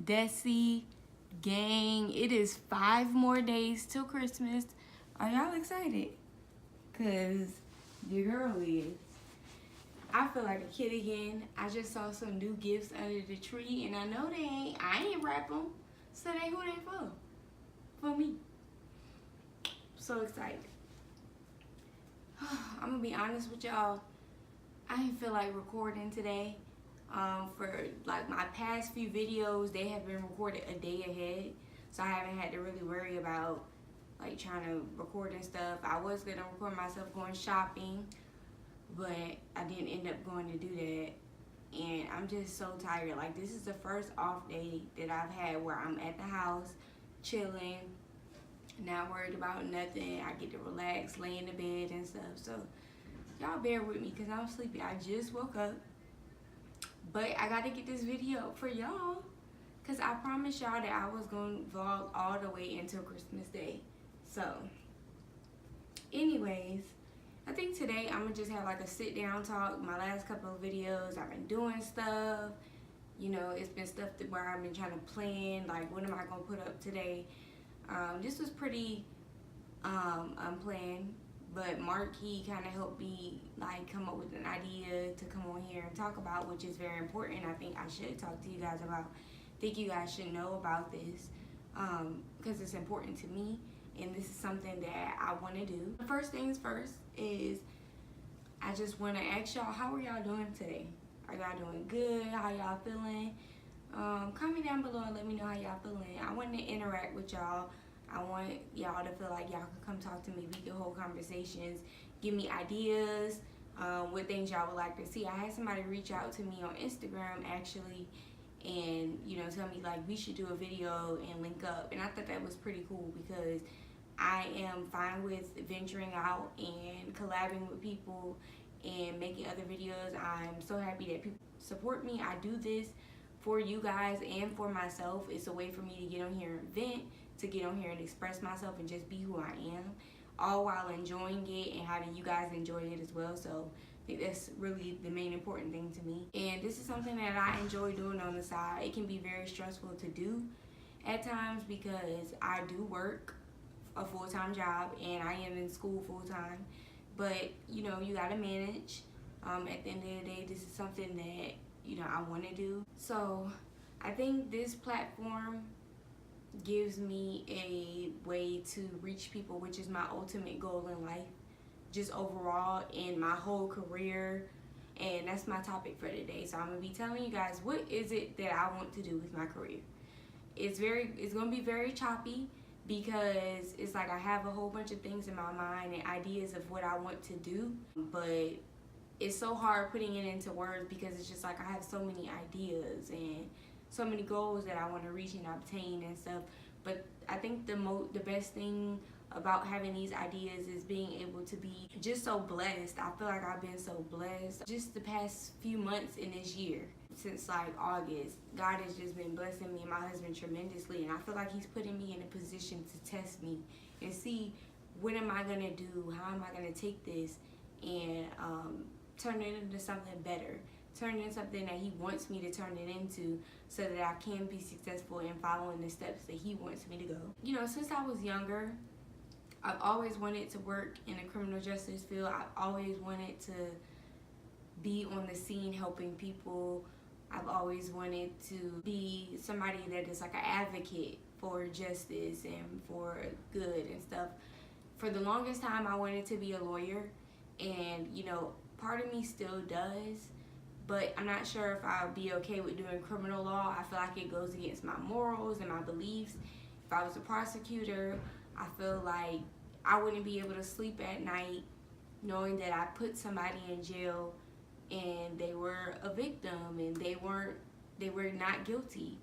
Desi, gang, it is 5 more days till Christmas. Are y'all excited? Cause your girl is. I feel like a kid again. I just saw some new gifts under the tree, and I know I ain't wrap them. So who they for? For me. So excited. I'm gonna be honest with y'all. I didn't feel like recording today. For like my past few videos, they have been recorded a day ahead, so I haven't had to really worry about like trying to record and stuff. I was gonna record myself going shopping, but I didn't end up going to do that, and I'm just so tired. Like, this is the first off day that I've had where I'm at the house chilling, not worried about nothing. I get to relax, lay in the bed and stuff. So y'all bear with me because I'm sleepy. I just woke up, but I gotta get this video up for y'all because I promised y'all that I was gonna vlog all the way until Christmas Day. So anyways, I think today I'm gonna just have like a sit down talk. My last couple of videos, I've been doing stuff. You know, it's been stuff where I've been trying to plan, like what am I gonna put up today. This was pretty unplanned, but Mark, he kind of helped me like come up with an idea to come on here and talk about, which is very important. I think I should talk to you guys about. I think you guys should know about this because it's important to me, and this is something that I want to do. First things first is I just want to ask y'all, how are y'all doing today? Are y'all doing good? How y'all feeling? Comment down below and let me know how y'all feeling. I want to interact with y'all. I want y'all to feel like y'all can come talk to me. We can hold conversations, give me ideas, what things y'all would like to see. I had somebody reach out to me on Instagram actually, and you know, tell me like we should do a video and link up, and I thought that was pretty cool because I am fine with venturing out and collabing with people and making other videos. I'm so happy that people support me. I do this for you guys and for myself. It's a way for me to get on here and vent, to get on here and express myself and just be who I am, all while enjoying it and having you guys enjoy it as well. So I think that's really the main important thing to me. And this is something that I enjoy doing on the side. It can be very stressful to do at times because I do work a full-time job and I am in school full-time, but you know, you gotta manage. At the end of the day, this is something that, you know, I want to do. So I think this platform gives me a way to reach people, which is my ultimate goal in life, just overall in my whole career. And that's my topic for today. So I'm gonna be telling you guys what is it that I want to do with my career. It's gonna be very choppy because it's like I have a whole bunch of things in my mind and ideas of what I want to do, but it's so hard putting it into words because it's just like I have so many ideas and so many goals that I want to reach and obtain and stuff. But I think the best thing about having these ideas is being able to be just so blessed. I feel like I've been so blessed just the past few months in this year. Since like August, God has just been blessing me and my husband tremendously, and I feel like he's putting me in a position to test me and see what am I gonna do, how am I gonna take this and turn it into something better, turn it into something that he wants me to turn it into so that I can be successful in following the steps that he wants me to go. You know, since I was younger, I've always wanted to work in the criminal justice field. I've always wanted to be on the scene helping people. I've always wanted to be somebody that is like an advocate for justice and for good and stuff. For the longest time, I wanted to be a lawyer, and you know, part of me still does, but I'm not sure if I'll be okay with doing criminal law. I feel like it goes against my morals and my beliefs. If I was a prosecutor, I feel like I wouldn't be able to sleep at night knowing that I put somebody in jail and they were a victim and they were not guilty.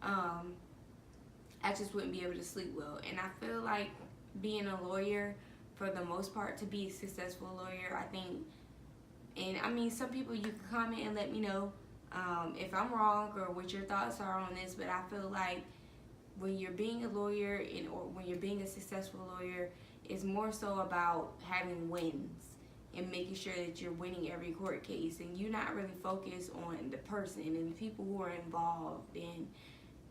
I just wouldn't be able to sleep well. And I feel like being a lawyer, for the most part, to be a successful lawyer, I think, and I mean, some people, you can comment and let me know if I'm wrong or what your thoughts are on this, but I feel like when you're being a lawyer or when you're being a successful lawyer, it's more so about having wins and making sure that you're winning every court case, and you're not really focused on the person and the people who are involved and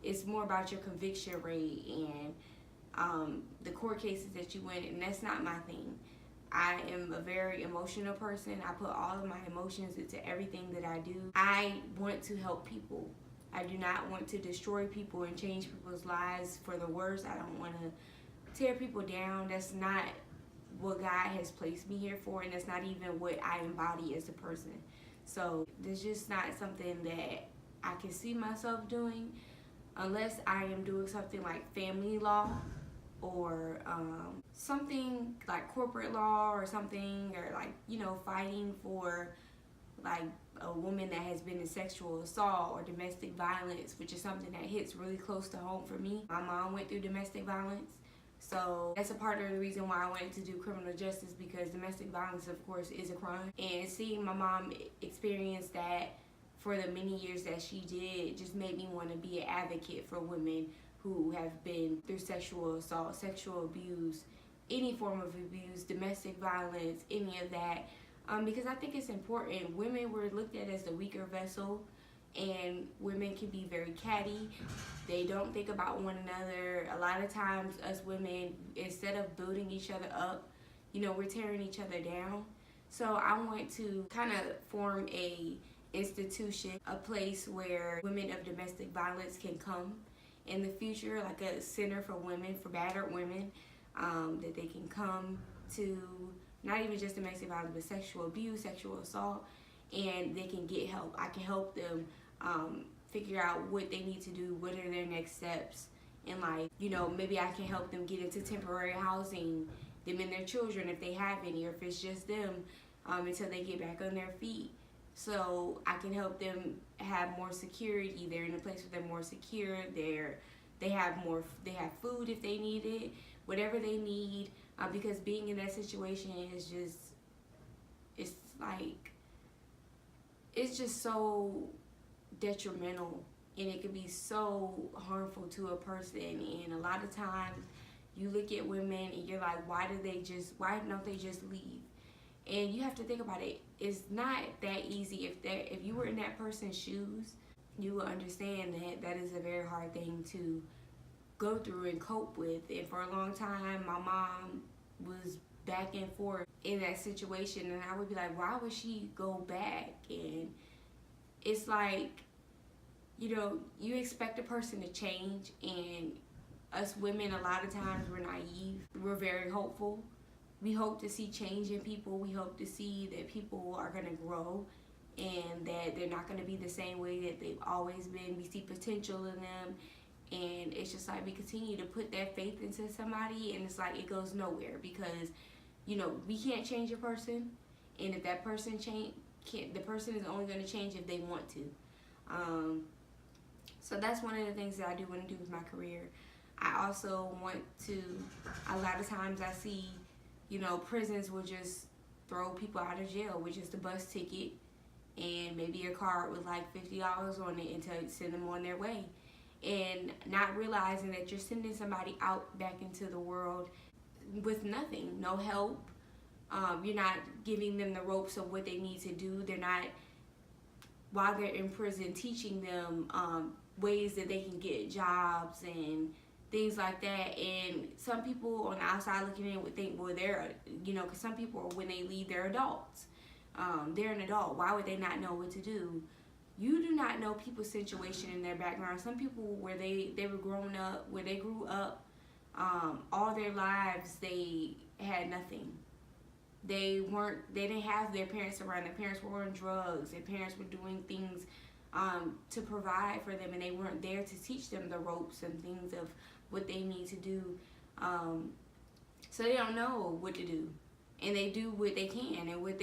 it's more about your conviction rate and the court cases that you win, and that's not my thing. I am a very emotional person. I put all of my emotions into everything that I do. I want to help people. I do not want to destroy people and change people's lives for the worse. I don't want to tear people down. That's not what God has placed me here for, and that's not even what I embody as a person. So there's just not something that I can see myself doing unless I am doing something like family law or something like corporate law or something, or like, you know, fighting for like a woman that has been in sexual assault or domestic violence, which is something that hits really close to home for me. My mom went through domestic violence, so that's a part of the reason why I wanted to do criminal justice, because domestic violence, of course, is a crime. And seeing my mom experience that for the many years that she did just made me want to be an advocate for women who have been through sexual assault, sexual abuse, any form of abuse, domestic violence, any of that. Because I think it's important. Women were looked at as the weaker vessel, and women can be very catty. They don't think about one another. A lot of times us women, instead of building each other up, you know, we're tearing each other down. So I want to kind of form a institution, a place where women of domestic violence can come in the future, like a center for women, for battered women, that they can come to, not even just domestic violence, but sexual abuse, sexual assault, and they can get help. I can help them figure out what they need to do, what are their next steps in life. You know, maybe I can help them get into temporary housing, them and their children if they have any, or if it's just them, until they get back on their feet. So I can help them have more security. They're in a place where they're more secure. They have food if they need it, whatever they need. Because being in that situation is just, it's just so detrimental, and it can be so harmful to a person. And a lot of times you look at women and you're like, why don't they just leave? And you have to think about it. It's not that easy. If you were in that person's shoes, you will understand that that is a very hard thing to go through and cope with. And for a long time, my mom was back and forth in that situation, and I would be like, why would she go back? And it's like, you know, you expect a person to change, and us women, a lot of times, we're naive. We're very hopeful. We hope to see change in people. We hope to see that people are going to grow and that they're not going to be the same way that they've always been. We see potential in them, and it's just like we continue to put that faith into somebody, and it's like it goes nowhere, because, you know, we can't change a person, and if that person the person is only going to change if they want to. So that's one of the things that I do want to do with my career. I also want to, a lot of times I see, you know, prisons will just throw people out of jail with just a bus ticket and maybe a card with like $50 on it, and to send them on their way. And not realizing that you're sending somebody out back into the world with nothing, no help. You're not giving them the ropes of what they need to do. They're not, while they're in prison, teaching them ways that they can get jobs and things like that. And some people on the outside looking in would think, well, they're, you know, because some people, when they leave, they're adults. They're an adult. Why would they not know what to do? You do not know people's situation in their background. Some people, where they were growing up, where they grew up, all their lives, they had nothing. They didn't have their parents around. Their parents were on drugs. Their parents were doing things to provide for them, and they weren't there to teach them the ropes and things of what they need to do. So they don't know what to do, and they do what they can and what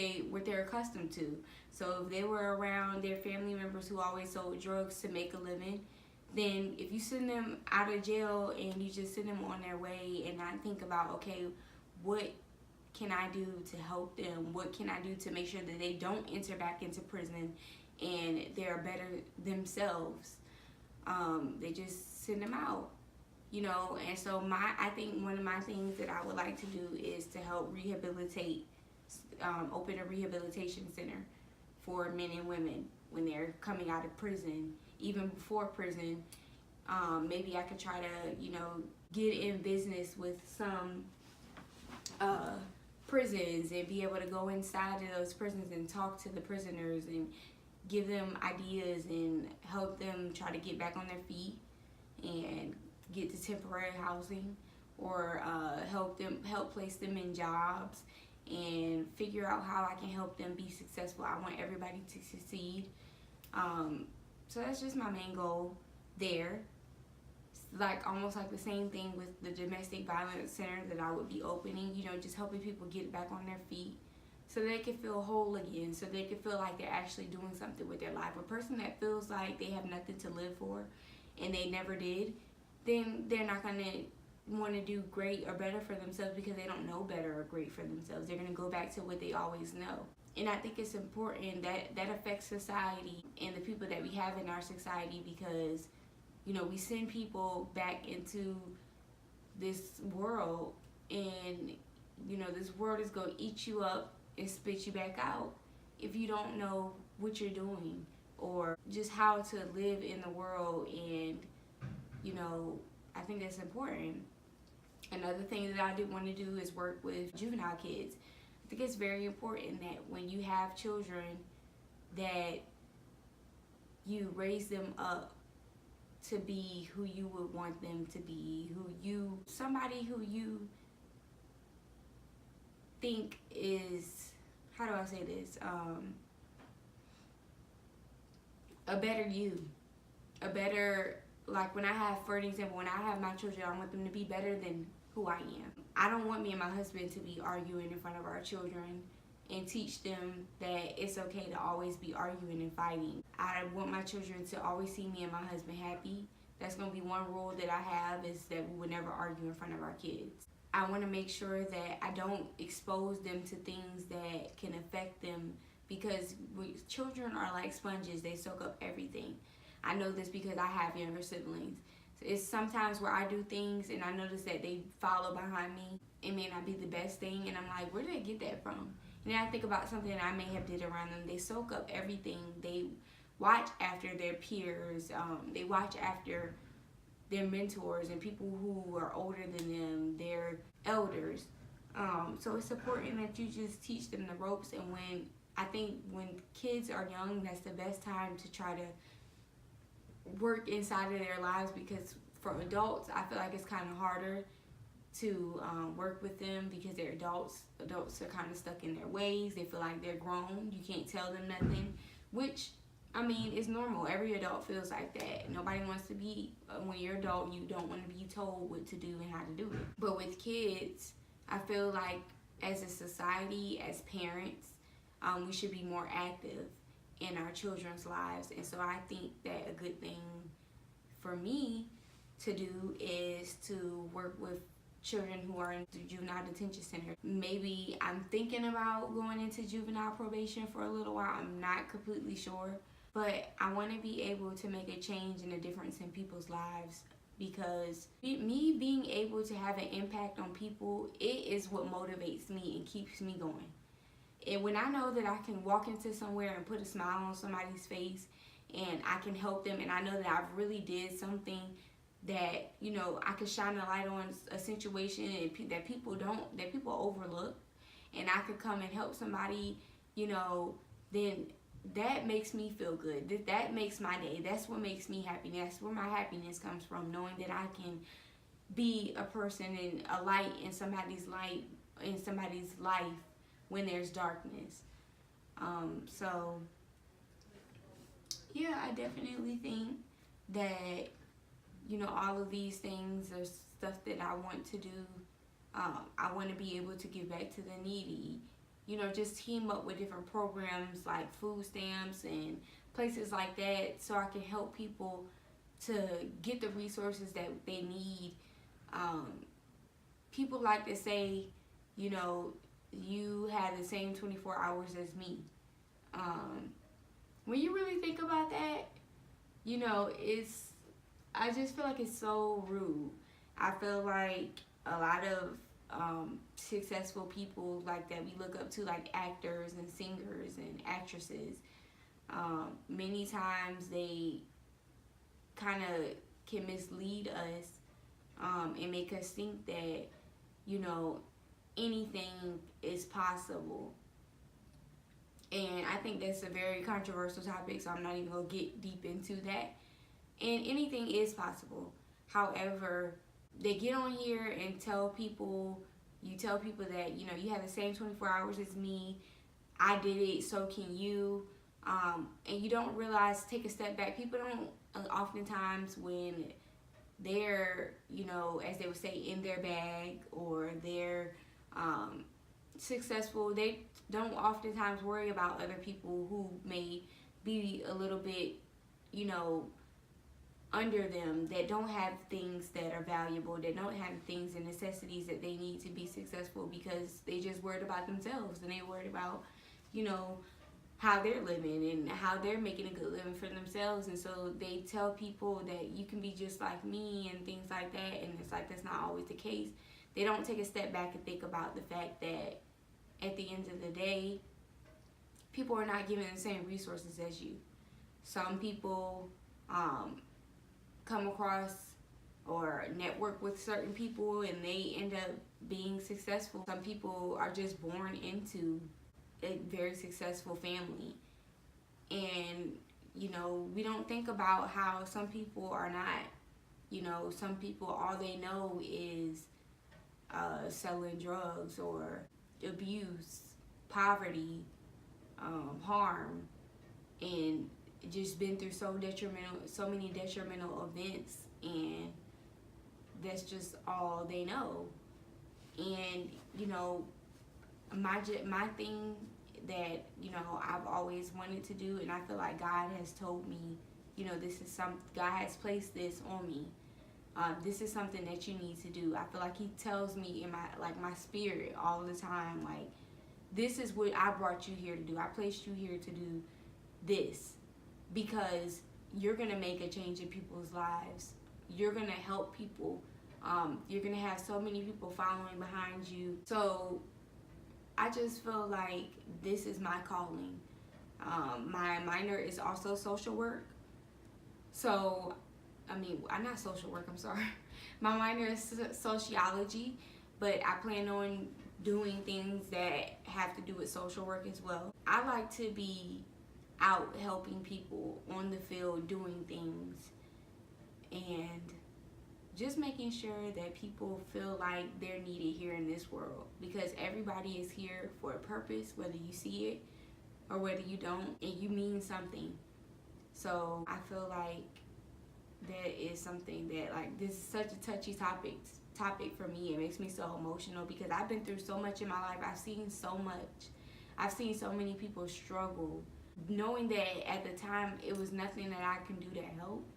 they're accustomed to. So if they were around their family members who always sold drugs to make a living, then if you send them out of jail and you just send them on their way and not think about, okay, what can I do to help them? What can I do to make sure that they don't enter back into prison and they're better themselves? They just send them out, you know. And so I think one of my things that I would like to do is to help rehabilitate, open a rehabilitation center for men and women when they're coming out of prison, even before prison, Maybe I could try to, get in business with some prisons and be able to go inside of those prisons and talk to the prisoners and give them ideas and help them try to get back on their feet and get to temporary housing, or help place them in jobs and figure out how I can help them be successful. I want everybody to succeed. So that's just my main goal there. Like almost like the same thing with the domestic violence center that I would be opening, just helping people get back on their feet so they can feel whole again, so they can feel like they're actually doing something with their life. A person that feels like they have nothing to live for and they never did, then they're not going to want to do great or better for themselves because they don't know better or great for themselves. They're going to go back to what they always know. And I think it's important that affects society and the people that we have in our society, because we send people back into this world, and this world is going to eat you up and spit you back out if you don't know what you're doing or just how to live in the world. And I think that's important. Another thing that I did want to do is work with juvenile kids. I think it's very important that when you have children, that you raise them up to be who you would want them to be, somebody who you think is, how do I say this, a better you, like when I have, for an example, when I have my children, I want them to be better than who I am. I don't want me and my husband to be arguing in front of our children and teach them that it's okay to always be arguing and fighting. I want my children to always see me and my husband happy. That's going to be one rule that I have, is that we would never argue in front of our kids. I want to make sure that I don't expose them to things that can affect them, because children are like sponges. They soak up everything. I know this because I have younger siblings. So it's sometimes where I do things and I notice that they follow behind me. It may not be the best thing, and I'm like, where did I get that from? And then I think about something that I may have did around them. They soak up everything. They watch after their peers. They watch after their mentors and people who are older than them, their elders. So it's important that you just teach them the ropes. And when kids are young, that's the best time to try to work inside of their lives, because for adults, I feel like it's kind of harder to work with them because they're adults. Adults are kind of stuck in their ways. They feel like they're grown. You can't tell them nothing, which, is normal. Every adult feels like that. Nobody wants to be, when you're adult, you don't want to be told what to do and how to do it. But with kids, I feel like as a society, as parents, we should be more active in our children's lives. And so I think that a good thing for me to do is to work with children who are in the juvenile detention center. Maybe I'm thinking about going into juvenile probation for a little while. I'm not completely sure, but I want to be able to make a change and a difference in people's lives, because me being able to have an impact on people, it is what motivates me and keeps me going. And when I know that I can walk into somewhere and put a smile on somebody's face and I can help them, and I know that I really did something that, I could shine a light on a situation that people overlook, and I could come and help somebody, then that makes me feel good. That makes my day. That's what makes me happy. That's where my happiness comes from, knowing that I can be a person and a light in somebody's life when there's darkness. So yeah, I definitely think that all of these things are stuff that I want to do. I want to be able to give back to the needy. Just team up with different programs like food stamps and places like that, so I can help people to get the resources that they need. People like to say, you had the same 24 hours as me. When you really think about that, I just feel like it's so rude. I feel like a lot of successful people like that we look up to, like actors and singers and actresses, many times they kind of can mislead us, and make us think that, you know, anything is possible. And I think that's a very controversial topic, so I'm not even going to get deep into that. And anything is possible. However, they get on here and tell people, you tell people that, you know, you have the same 24 hours as me. I did it, so can you. And you don't realize, take a step back. People don't, oftentimes when they're, you know, as they would say, in their bag, or they're successful, they don't oftentimes worry about other people who may be a little bit, you know, under them, that don't have things that are valuable, that don't have things and necessities that they need to be successful, because they just worried about themselves, and they worried about, you know, how they're living and how they're making a good living for themselves. And so they tell people that you can be just like me and things like that, and it's like that's not always the case. They don't take a step back and think about the fact that at the end of the day, people are not given the same resources as you. Some people come across or network with certain people and they end up being successful. Some people are just born into a very successful family. And, you know, we don't think about how some people are not, you know, some people, all they know is selling drugs or abuse, poverty, harm, and just been through so many detrimental events, and that's just all they know. And, you know, my thing that, you know, I've always wanted to do, and I feel like God has told me, you know, God has placed this on me. This is something that you need to do. I feel like he tells me in my spirit all the time, like, this is what I brought you here to do. I placed you here to do this, because you're going to make a change in people's lives. You're going to help people. You're going to have so many people following behind you. So I just feel like this is my calling. My minor is also social work. So, I'm not social work, I'm sorry. My minor is sociology, but I plan on doing things that have to do with social work as well. I like to be out helping people on the field, doing things, and just making sure that people feel like they're needed here in this world, because everybody is here for a purpose, whether you see it or whether you don't, and you mean something. So I feel like that is something that, like, this is such a touchy topic for me. It makes me so emotional because I've been through so much in my life. I've seen so much. I've seen so many people struggle. Knowing that at the time it was nothing that I can do to help,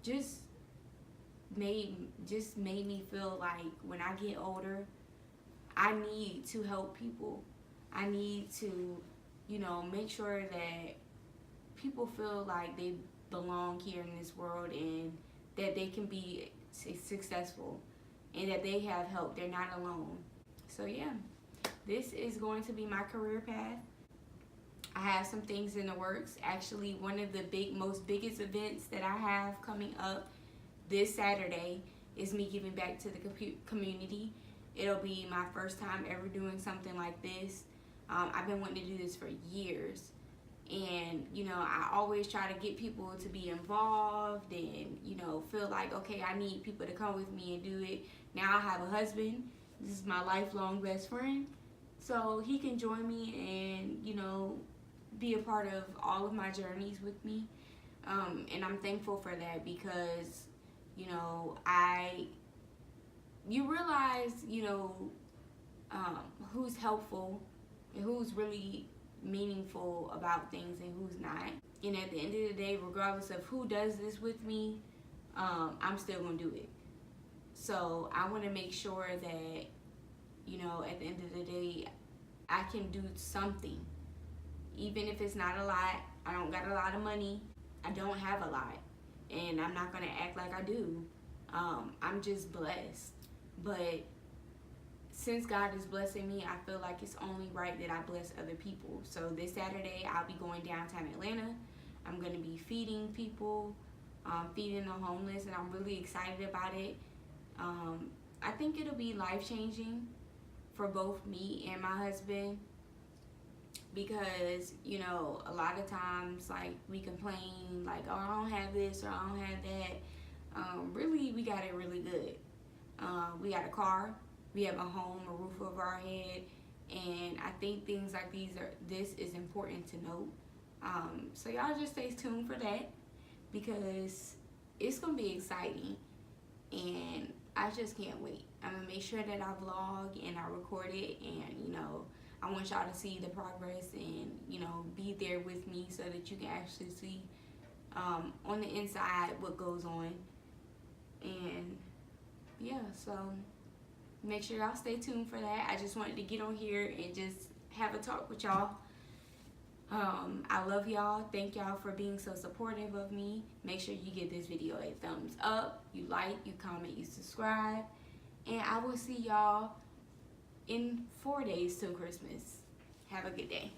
just made me feel like when I get older, I need to help people. I need to, you know, make sure that people feel like they belong here in this world, and that they can be successful, and that they have help. They're not alone. So yeah, this is going to be my career path. I have some things in the works. Actually, one of the biggest events that I have coming up this Saturday is me giving back to the community. It'll be my first time ever doing something like this. I've been wanting to do this for years. And, you know, I always try to get people to be involved and, you know, feel like, okay, I need people to come with me and do it. Now I have a husband. This is my lifelong best friend. So he can join me and, you know, be a part of all of my journeys with me. And I'm thankful for that because, you know, you realize, you know, who's helpful and who's really meaningful about things and who's not. And at the end of the day, regardless of who does this with me, I'm still gonna do it. So I want to make sure that, you know, at the end of the day, I can do something, even if it's not a lot. I don't got a lot of money. I don't have a lot, and I'm not gonna act like I do. I'm just blessed. But since God is blessing me, I feel like it's only right that I bless other people. So this Saturday, I'll be going downtown Atlanta. I'm going to be feeding people. feeding the homeless, and I'm really excited about it. I think it'll be life-changing for both me and my husband, because you know, a lot of times like we complain like, oh, I don't have this or I don't have that. Really, we got it really good. We got a car, we have a home, a roof over our head, and I think things like this is important to note. So y'all just stay tuned for that, because it's gonna be exciting, and I just can't wait. I'm gonna make sure that I vlog and I record it, and you know, I want y'all to see the progress and you know, be there with me so that you can actually see on the inside what goes on. And yeah, so make sure y'all stay tuned for that. I just wanted to get on here and just have a talk with y'all. I love y'all. Thank y'all for being so supportive of me. Make sure you give this video a thumbs up, you like, you comment, you subscribe, and I will see y'all in 4 days till Christmas. Have a good day.